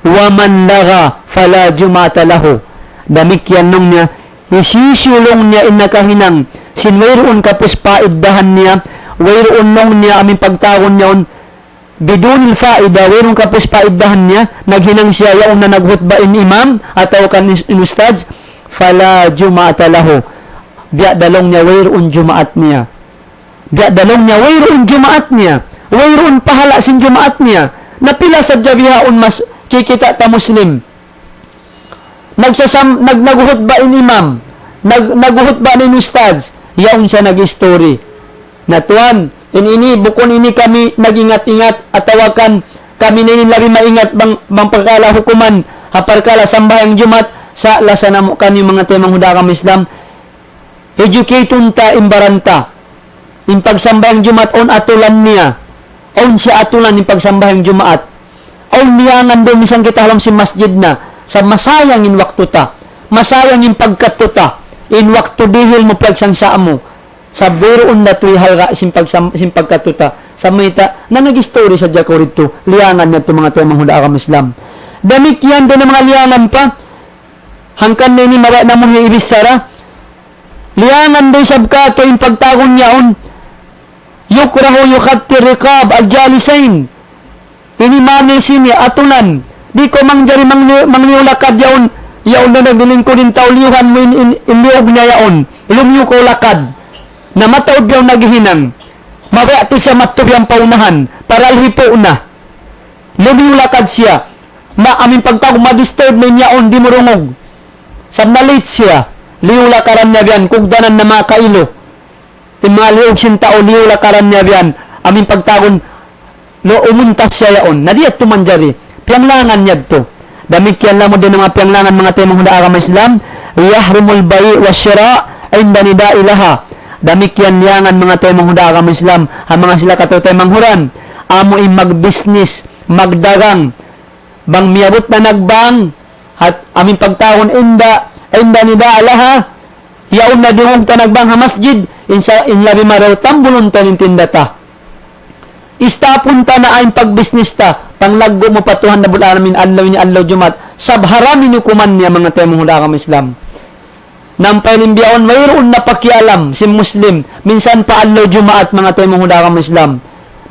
Wa man laga fala jumata lahu. Damikyan nung niya, isisulong niya nakahinang sin wayroon kapos paiddahan niya, wayroon nung niya aming pagtagon niya bidunil faida, wayroon kapos paiddahan niya, naghinang siya yaon na naghutbain imam ataw kan inustads, fala jumata lahu. Biya dalong niya wayroon jumaat niya. Biya dalong niya wayroon jumaat niya. Wayroon pahala sin jumaat niya. Napila sa jabihaon mas kikita ta muslim. Naghuhutbain imam, naghuhutba ni ustads, yaon siya nag-story. Natuan, ini bukon ini kami nagingat-ingat at tawakan kami na labi maingat bang pagkala hukuman haparkala sambayang jumat sa lasa namo kan yung mga temang hudakam Islam. Educaton ta imbaranta in pagsambayang jumat on atulan niya on siya atulan in pagsambayang jumaat on niyangan doon misang kita halam si masjid na sa masayang in waktu ta masayang in pagkatuta in waktu dihil mo pagsangsaan mo sa buroon na tuy halga simpagkatuta sa mita na nag-story sa Jaco rito liangan na ito mga temang hudakam Islam. Damit yan din ang mga liangan pa hangkan na ini mawa na mong ibis sara liangan din sabkato yung pagtagon niyaon yukrahu yukhatir riqab al-jalisain ini mani sini atulan di ko mangjari mangliulakad yaon na nagbiling ko din tauliuhan mo inliog niya yaon ilumyo ko lakad na mataod yung naghihinang mabayato siya matob yung paunahan para alhipo na lumiulakad siya aming pagtawag madisturb na niyaon di murungog sa nalit siya liulakaran niya biyan kugdanan na mga kailo yung mga liog sintao liulakaran niya biyan aming pagtagon umuntas siya yaon nadiyat tumanjari piyanglangan niya to damikyan lang mo din mga piyanglangan mga temang hudakam Islam yahrimul bayi wa syira inda nida ilaha damikyan liangan mga temang hudakam Islam ang mga sila kato temang huran amo im mag-business magdagang bang miabot na nagbang at aming pagtaon inda nida alaha yaon na dingog ta nagbang ha masjid in labi maraw tambulon ta nintinda ta istapon ta na ayon pag-business ta panglaggo mo patuhan na bulalamin adlaw ni adlaw jumat sabharamin kuman niya mga temang hudakam Islam nang palimbiyaon mayroon na pakialam si Muslim minsan pa adlaw jumaat mga temong hudakam Islam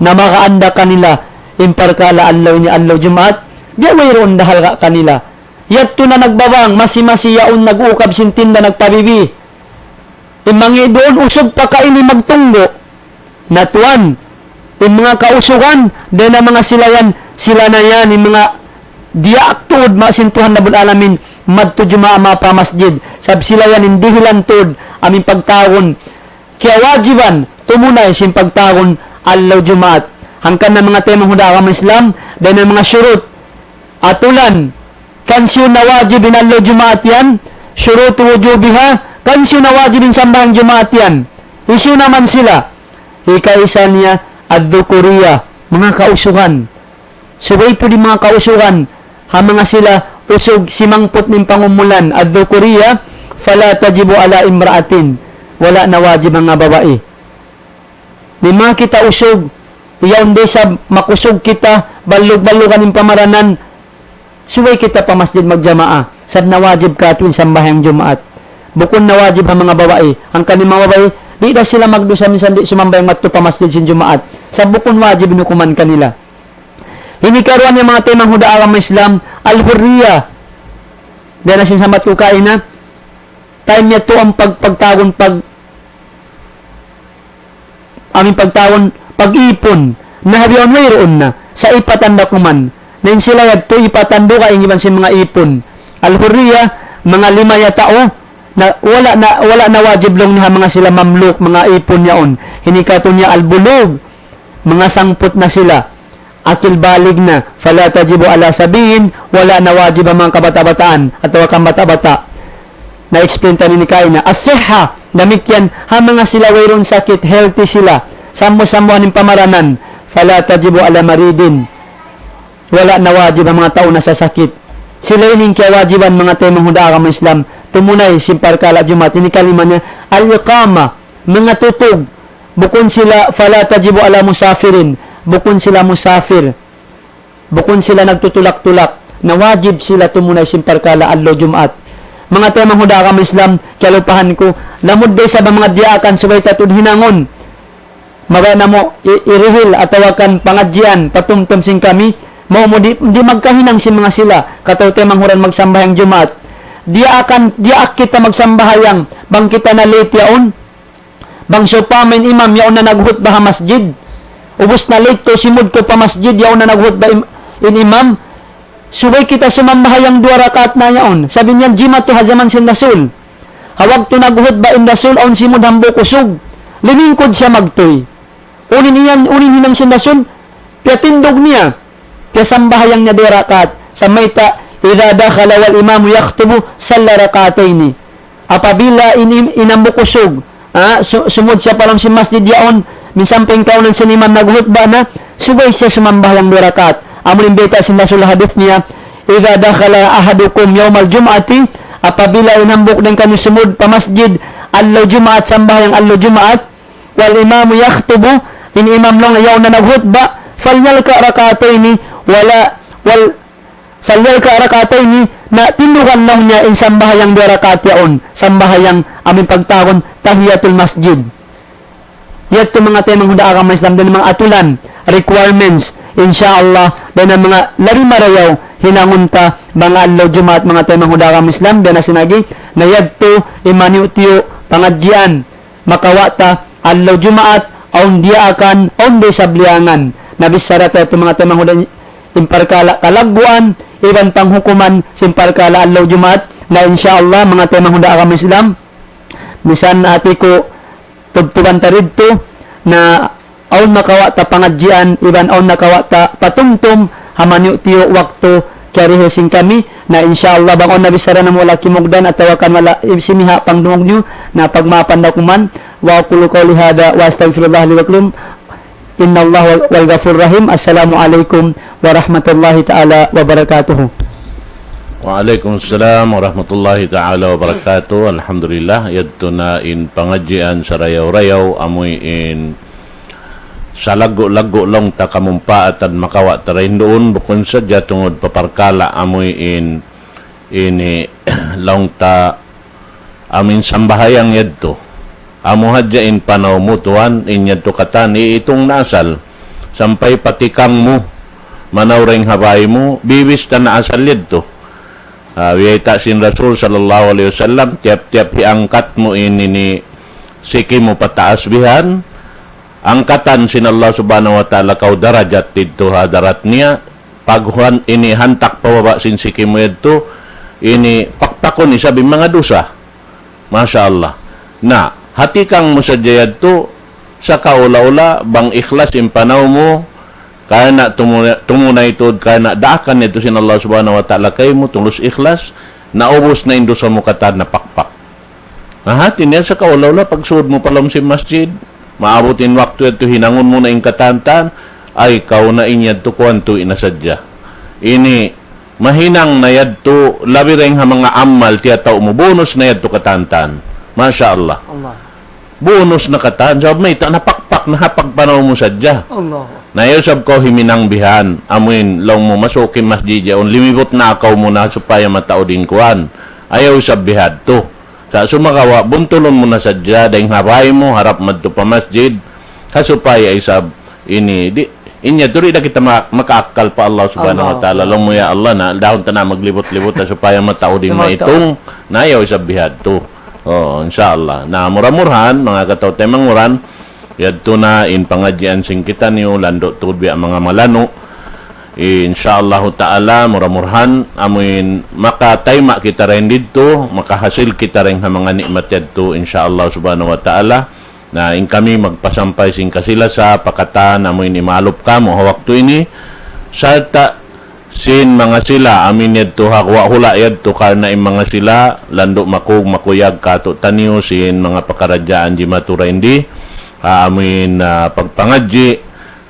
na makaanda kanila imparkala adlaw ni adlaw jumaat di mayroon dahal kanila yadto na nagbabang masi-masi yaon nag-ukab sintinda nagpabibi imangi doon usog pa kaini magtunggo natuan mga kausugan din na mga sila na yan yung mga diaktod masintuhan na bulalamin madto jumaa mapa masjid sab sila yan hindi hilantod aming pagtagon kaya wajiban tumunay sin pagtagon adlaw jumaat hangkan na mga temang hudakam Islam dahil na mga syurut atulan kansyo na wajib adlaw jumaat yan syurut wujubiha kansyo na wajib sambahang jumaat yan isyo naman sila ikaisa niya ad-dhukuriya mga kausugan subay po di mga kausugan ha mga sila usog simangpot ng pangumulan ad-dhukuriya fala tajibu ala imraatin wala na wajib ang babae ni mga kita usog yaon de sa makusog kita balog-balogan ng pamaranan suway kita pa masjid magjamaa sab na wajib ka tuwing sambahang jumaat bukon na wajib ang mga babae ang kaning mga babae di na sila magdusa minsan di sumambayang matto pa masjid sin jumaat sa bukon wajib nukuman kanila hinikaruan yung mga temang hudakam Islam al-hurriya dahil na sinsamat ko kain na time niya to ang pagtagon aming pagtagon pag-ipon na habiyon mayroon na sa ipatanda kuman na yung sila yadto ipatando ka ingiban si mga ipon al-hurriya mga 5 ya tao na wala na wajib lang niya mga sila mamluk mga ipon yaon hinikato niya al-bulog mga sangput na sila akil balig na fala tajibu ala sabihin wala na wajib ang mga kabata-bataan at kang bata-bata na explain tanin ni kain na as-sihha namikyan ha mga sila wayron sakit healthy sila samo-samuan ng pamaranan fala tajibu ala maridin wala na wajib ang mga tao na sa sakit sila yun kaya wajiban mga temang hudakam Islam tumunay simparkala jumat ini kalima niya al-iqama mga tutog bukon sila fala tajibu ala musafirin bukon sila musafir, bukon sila nagtutulak-tulak, na wajib sila tumunay simparkala adlaw Jumat. Mga temang huda ka Islam, kalupahan ko, lamod day sa mga diakan, subay tatud hinangon, mabaya na mo, irihil at tawakan pangadjian, patumtum sing kami, mo di magkahinang si mga sila, kataw temang huran magsambahayang Jumat, diak kita magsambahayang, bang kita na late yaon, bang sopamen imam yaon na naghut ba masjid, ubos na late to, simud ko pa masjid, yaon na naghut ba in imam, subay kita sumambahayang 2 rakaat na yaon, sabi niyan, jima to hazaman sin rasul, hawag to naghut ba in rasul, aon simud hambo kusog, liningkod siya magtoy, unin hinang sin rasul, piatindog niya, kasambahayang niya 2 rakaat, sa mayta, idha dakhala wal imamu yaktubu salla rakataini. Apabila inambukusog, sumud siya palang si masjid yaon, minsan pengkaunan sa imam naghutba na, subay siya sumambahayang 2 rakaat. Amul imbeta sin Rasul hadith niya, idha dakhala ahadukum yawmal jum'ati, apabila inambuk din kami sumud pa masjid, allo Jumaat, sambahayang allo Jumaat, wal imamu yaktubu, in imam lang yaon na naghutba, falyalka rakataini, falyalka rakataini, na tindukan lang niya in sambahayang 2 rakaat yaon, sambahayang aming pagtawon, tahiyatul masjid. Yato mga temang huda ka Islam, din mga atulan, requirements, insyaallah, din ang mga larimarayaw, hinangunta, mga adlaw Jumaat, mga temang huda ka Islam, din na sinagi, na yadto, imaniutiyo, pangadjian, makawata, adlaw Jumaat, aun diakan, aun di sabliangan, nabisara tayo mga temang huda imparkala kalagbuan, iban panghukuman simparkala adlaw Jumaat, na insyaallah mga temang huda ka Islam, bisan ati ko tugtugan ta ridto na aun makawata pangadjian, iban aun nakawata patumtum hamanyo tiyo wakto karihesin kami, na insyaallah bang on nabisara na wala kimugdan at tawakan wala simiha pangdungog nyo na pagmapan daw kuman. Wa aqulu qawli hada wa astaghfirullah li wa lakum. Inna Allah wal ghafur rahim. Assalamu alaikum warahmatullahi ta'ala wabarakatuh. Waalaikumsalam warahmatullahi ta'ala wabarakatuh. Alhamdulillah, yadto na in pangadjian sa rayaw-rayaw, amoy in sa lago-lago long ta kamumpa at makawa tarayin doon, bukon sa dya tungod paparkala, amoy in long ta amin sambahayang yadto. Amo hadya in panawmutuan, in yadto katan, itong nasal, sampay patikang mo, manawring habay mo, bibis ta naasal yadto. Wiyayta sin Rasul sallallahu alaihi wasallam, tiap-tiap hiangkat mo ini siki mo pataas bihan, angkatan sin Allah subhanahu wa ta'ala kau darajat dito hadarat niya, paghuan ini hantak pababa sin siki mo yadto, ini pakpakon ni sabi mga dosa. Masya Allah. Na, hati kang mo sa jayad to, sa kaula-ula, bang ikhlas impanaw mo, kaya na tumunay ito, kaya na daakan nito sin Allah subhanahu wa ta'ala kayo mo, tulus ikhlas, naubos na indo sa mukatan na pakpak. Nahati niya sa kaulaula, pagsuod mo palam si masjid, maabutin waktu ito, hinangon mo na yung katantan, ay kau na inyad to kwanto inasadya. Ini, mahinang na yad to, labi rin ha mga amal, tiyataw mo, bonus na yad to katantan. Masya Allah. Bonus na katan, sabi may napakpak na hapagpanaw mo sadya. Allah. Nayo sab ko himinang bihan, amuin long mo masukin masjid yaon, limibot na akaw mo na supaya matao din kuan. Ayaw sab bihad to. Sa sumakawa, buntulon mo na sadya, dahil haray mo, harap madto pa masjid, kasupaya ay sab, inya, turi na kita makaakal pa Allah subhanahu wa ta'ala, long mo ya Allah na, dahon ta na maglibot-libot na supaya matao din na itong, nayaw sab bihad to. Oh, insyaallah. Na muramurhan, mga kataw temang muran, yadto na in pangadjian sing kita niyo lando tudbi ang mga malano. Insyaallah ta'ala muramurhan amuin makatayma kita rin dito, makahasil kita rin ha mga nikmat yadto insyaallah subhanahu wa ta'ala. Na in kami magpasampay sing kasila sa pakatan amuin imalop ka mo hawak to ini sa sin mga sila amin yadto hakwa hula yadto karna in mga sila lando makuyag kato taniyo sin mga pakaradyaan di matura hindi amin pagpangadji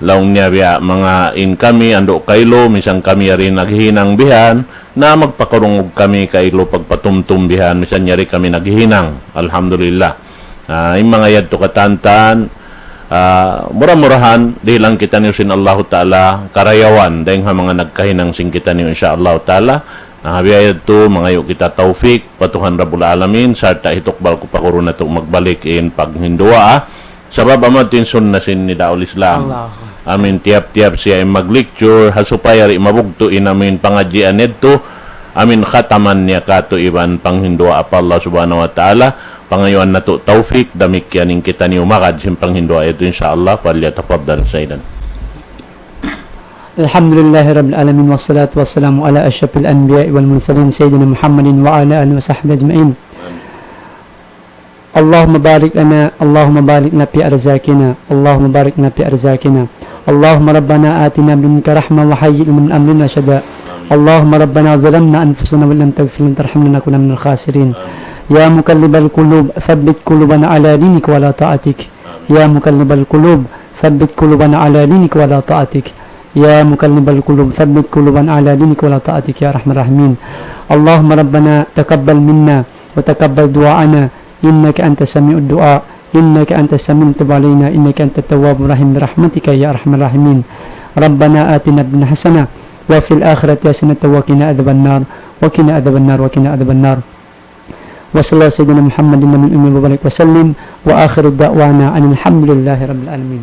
laong niya biya mga in kami ando kaylo misang kami rin naghinang bihan na magpakarungog kami kaylo pagpatumtum bihan misan nyari kami naghinang alhamdulillah. Yung mga yadto katantan mura-murahan di lang kita niyo sin Allah Ta'ala karayawan dahil nga mga nagkahinang sing kita niyo insyaAllah Ta'ala habiyayad to mga yu kita taufik patuhan Rabbul Alamin sarta hitokbal ko pakuro na to magbalik in paghindua sabab amatin sunna sin ni Daul Islam amin tiap-tiap siya ay mag-lecture hasupay ari mabugto inamin pangadjian nedto amin khataman niya kato iban panghindua apa Allah Subhanahu wa Ta'ala pangayuan na to taufik damik yaning kita ni umakad sim panghindua ito insyaAllah falyatafaddal sayyidan. Alhamdulillahi Rabbil Alamin wassalatu wassalamu ala asyrafil anbiya'i wal mursalin sayyidina Muhammadin wa ala alihi wa sahbihi ajma'in. Allahumma barik lana, Allahumma barik lana fi arzakina, Allahumma barik lana fi arzakina. Allahumma rabbana atina min ladunka rahmah wa hayyi' min amrina rashada. Allahumma rabbana zalamna anfusana wa lam taghfir lana tarhamna nakuna minal khasirin. Ya muqallibal qulub thabbit qulubana ala dinik wa la ta'atik. Ya muqallibal qulub thabbit qulubana ala dinik wa la ta'atik. يا مقلب القلوب ثبت قلوبنا على دينك ولا طاعتك يا ارحم الراحمين. اللهم ربنا تقبل منا وتقبل دعاءنا انك انت سميع الدعاء انك انت السميع التواب علينا انك انت التواب الرحيم برحمتك يا ارحم الراحمين. ربنا آتنا الدنيا حسنه وفي الاخره حسنه وقنا عذاب النار وقنا عذاب النار وقنا عذاب النار. وصلى الله سيدنا محمد النبي وبارك وسلم واخر دعوانا ان الحمد لله رب العالمين.